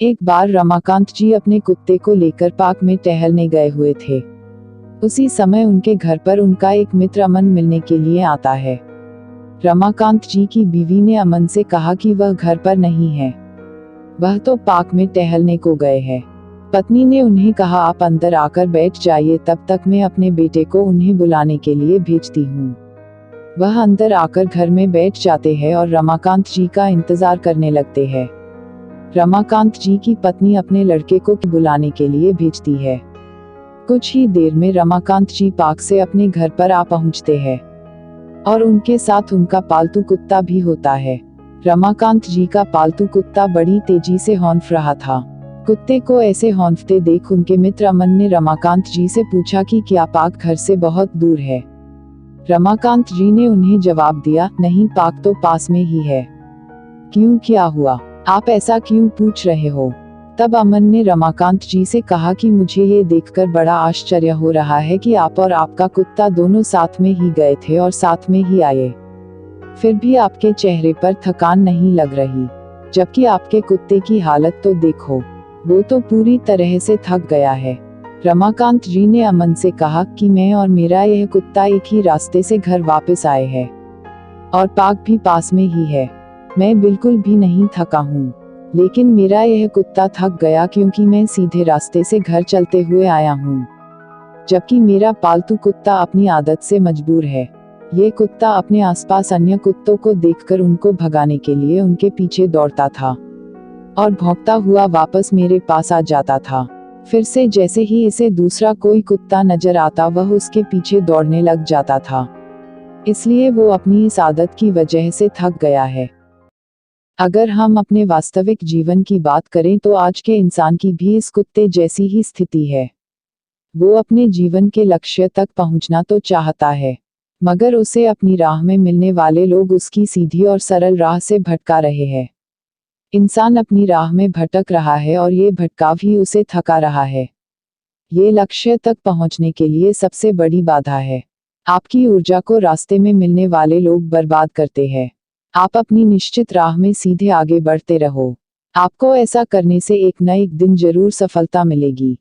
एक बार रमाकांत जी अपने कुत्ते को लेकर पार्क में टहलने गए हुए थे। उसी समय उनके घर पर उनका एक मित्र अमन मिलने के लिए आता है। रमाकांत जी की बीवी ने अमन से कहा कि वह घर पर नहीं है, वह तो पार्क में टहलने को गए हैं। पत्नी ने उन्हें कहा, आप अंदर आकर बैठ जाइए, तब तक मैं अपने बेटे को उन्हें बुलाने के लिए भेजती हूँ। वह अंदर आकर घर में बैठ जाते हैं और रमाकांत जी का इंतजार करने लगते हैं। रमाकांत जी की पत्नी अपने लड़के को बुलाने के लिए भेजती है। कुछ ही देर में रमाकांत जी पार्क से अपने घर पर आ पहुंचते हैं और उनके साथ उनका पालतू कुत्ता भी होता है। रमाकांत जी का पालतू कुत्ता बड़ी तेजी से हौंफ रहा था। कुत्ते को ऐसे हौंफते देख उनके मित्र अमन ने रमाकांत जी से पूछा कि क्या पार्क घर से बहुत दूर है। रमाकांत जी ने उन्हें जवाब दिया, नहीं, पार्क तो पास में ही है। क्यों, क्या हुआ, आप ऐसा क्यों पूछ रहे हो? तब अमन ने रमाकांत जी से कहा कि मुझे ये देखकर बड़ा आश्चर्य हो रहा है कि आप और आपका कुत्ता दोनों साथ में ही गए थे और साथ में ही आए, फिर भी आपके चेहरे पर थकान नहीं लग रही, जबकि आपके कुत्ते की हालत तो देखो, वो तो पूरी तरह से थक गया है। रमाकांत जी ने अमन से कहा कि मैं और मेरा यह कुत्ता एक ही रास्ते से घर वापस आए हैं और पार्क भी पास में ही है। मैं बिल्कुल भी नहीं थका हूँ, लेकिन मेरा यह कुत्ता थक गया क्योंकि मैं सीधे रास्ते से घर चलते हुए आया हूँ, जबकि मेरा पालतू कुत्ता अपनी आदत से मजबूर है। ये कुत्ता अपने आसपास अन्य कुत्तों को देखकर उनको भगाने के लिए उनके पीछे दौड़ता था और भौंकता हुआ वापस मेरे पास आ जाता था। फिर से जैसे ही इसे दूसरा कोई कुत्ता नजर आता, वह उसके पीछे दौड़ने लग जाता था। इसलिए वो अपनी इस आदत की वजह से थक गया है। अगर हम अपने वास्तविक जीवन की बात करें तो आज के इंसान की भी इस कुत्ते जैसी ही स्थिति है। वो अपने जीवन के लक्ष्य तक पहुंचना तो चाहता है, मगर उसे अपनी राह में मिलने वाले लोग उसकी सीधी और सरल राह से भटका रहे हैं। इंसान अपनी राह में भटक रहा है और ये भटकाव ही उसे थका रहा है। ये लक्ष्य तक पहुंचने के लिए सबसे बड़ी बाधा है। आपकी ऊर्जा को रास्ते में मिलने वाले लोग बर्बाद करते हैं। आप अपनी निश्चित राह में सीधे आगे बढ़ते रहो। आपको ऐसा करने से एक न एक दिन जरूर सफलता मिलेगी।